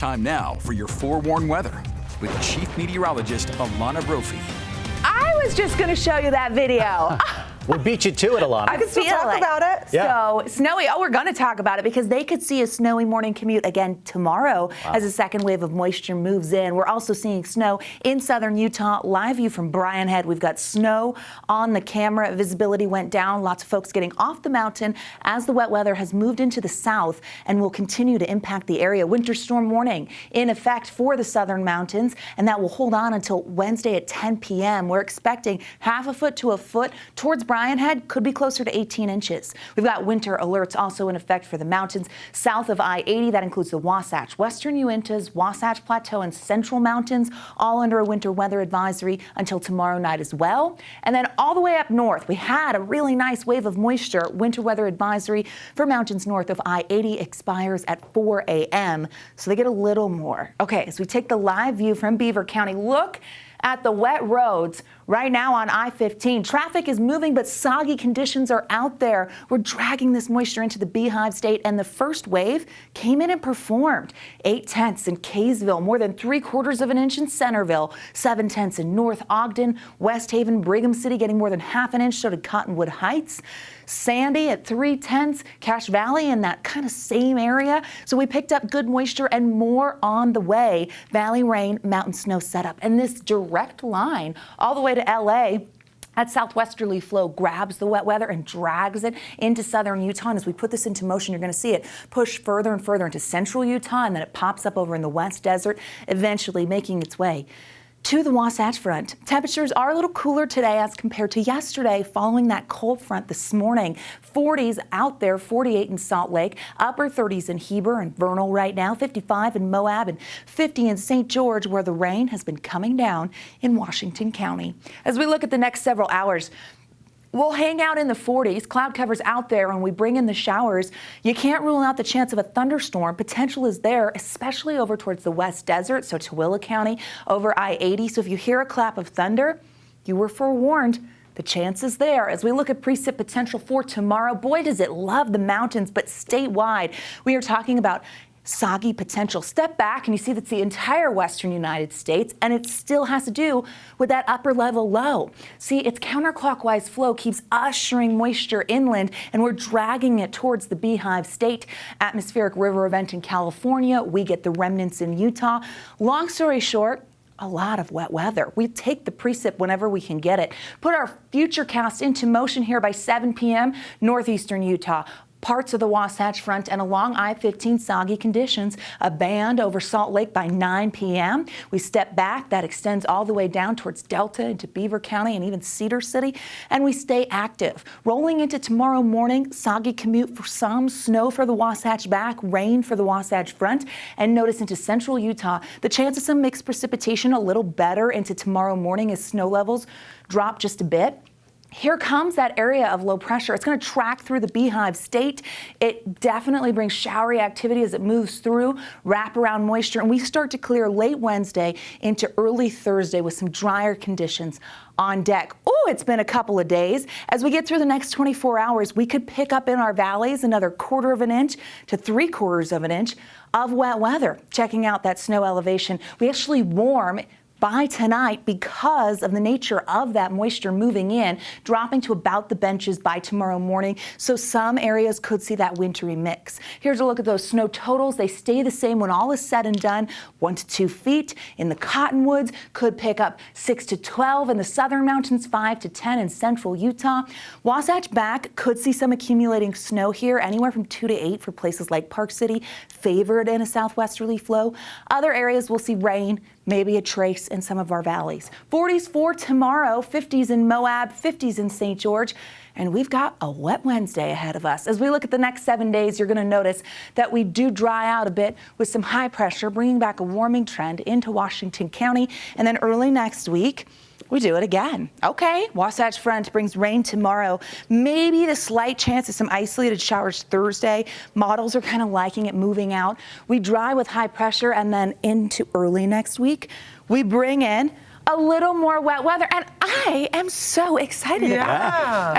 Time now for your forewarned weather with Chief Meteorologist Alana Brophy. I was just going to show you that video. We beat you to it, Alana. I could still talk about it. So snowy. Oh, we're going to talk about it because they could see a snowy morning commute again tomorrow as a second wave of moisture moves in. We're also seeing snow in southern Utah. Live view from Brian Head. We've got snow on the camera. Visibility went down. Lots of folks getting off the mountain as the wet weather has moved into the south and will continue to impact the area. Winter storm warning in effect for the southern mountains, and that will hold on until Wednesday at 10 p.m. We're expecting half a foot to a foot towards Brian Head, could be closer to 18 inches. We've got winter alerts also in effect for the mountains south of I-80. That includes the Wasatch, Western Uintas, Wasatch Plateau, and Central Mountains, all under a winter weather advisory until tomorrow night as well. And then all the way up north, we had a really nice wave of moisture. Winter weather advisory for mountains north of I-80 expires at 4 a.m. So they get a little more. Okay, as we take the live view from Beaver County, look at the wet roads right now on I-15. Traffic is moving, but soggy conditions are out there. We're dragging this moisture into the Beehive State, and the first wave came in and performed. 8/10 in Kaysville, more than 3/4 of an inch in Centerville, 7/10 in North Ogden, West Haven, Brigham City getting more than half an inch, so did Cottonwood Heights. Sandy at 3/10, Cache Valley in that kind of same area. So we picked up good moisture and more on the way. Valley rain, mountain snow setup, and this direct line all the way to LA. That southwesterly flow grabs the wet weather and drags it into southern Utah. And as we put this into motion, you're going to see it push further and further into central Utah, and then it pops up over in the West Desert, eventually making its way to the Wasatch Front. Temperatures are a little cooler today as compared to yesterday following that cold front this morning. 40s out there, 48 in Salt Lake, upper 30s in Heber and Vernal right now, 55 in Moab, and 50 in St. George, where the rain has been coming down in Washington County. As we look at the next several hours, we'll hang out in the 40s. Cloud cover's out there when we bring in the showers. You can't rule out the chance of a thunderstorm. Potential is there, especially over towards the West Desert, so Tooele County, over I-80. So if you hear a clap of thunder, you were forewarned. The chance is there. As we look at precip potential for tomorrow, boy, does it love the mountains, but statewide, we are talking about soggy potential. Step back and you see that's the entire western United States, and it still has to do with that upper level low. See, its counterclockwise flow keeps ushering moisture inland, and we're dragging it towards the Beehive State. Atmospheric river event in California. We get the remnants in Utah. Long story short, a lot of wet weather. We take the precip whenever we can get it. Put our future cast into motion here by 7 p.m. northeastern Utah. Parts of the Wasatch Front and along I-15 soggy conditions. A band over Salt Lake by 9 p.m. We step back. That extends all the way down towards Delta into Beaver County and even Cedar City. And we stay active. Rolling into tomorrow morning, soggy commute for some, snow for the Wasatch back, rain for the Wasatch Front. And notice into central Utah, the chance of some mixed precipitation a little better into tomorrow morning as snow levels drop just a bit. Here comes that area of low pressure. It's going to track through the Beehive State. It definitely brings showery activity as it moves through, wraparound moisture, and we start to clear late Wednesday into early Thursday with some drier conditions on deck. Oh, it's been a couple of days. As we get through the next 24 hours, we could pick up in our valleys another 1/4 of an inch to 3/4 of an inch of wet weather. Checking out that snow elevation, we actually warm by tonight because of the nature of that moisture moving in, dropping to about the benches by tomorrow morning. So some areas could see that wintry mix. Here's a look at those snow totals. They stay the same when all is said and done. 1 to 2 feet in the Cottonwoods, could pick up 6 to 12 in the southern mountains, 5 to 10 in central Utah. Wasatch back could see some accumulating snow here, anywhere from 2 to 8 for places like Park City, favored in a southwesterly flow. Other areas will see rain, maybe a trace in some of our valleys. 40s for tomorrow, 50s in Moab, 50s in St. George, and we've got a wet Wednesday ahead of us. As we look at the next 7 days, you're going to notice that we do dry out a bit with some high pressure, bringing back a warming trend into Washington County, and then early next week, we do it again. Okay, Wasatch Front brings rain tomorrow. Maybe the slight chance of some isolated showers Thursday. Models are kind of liking it moving out. We dry with high pressure, and then into early next week, we bring in a little more wet weather, and I am so excited about it.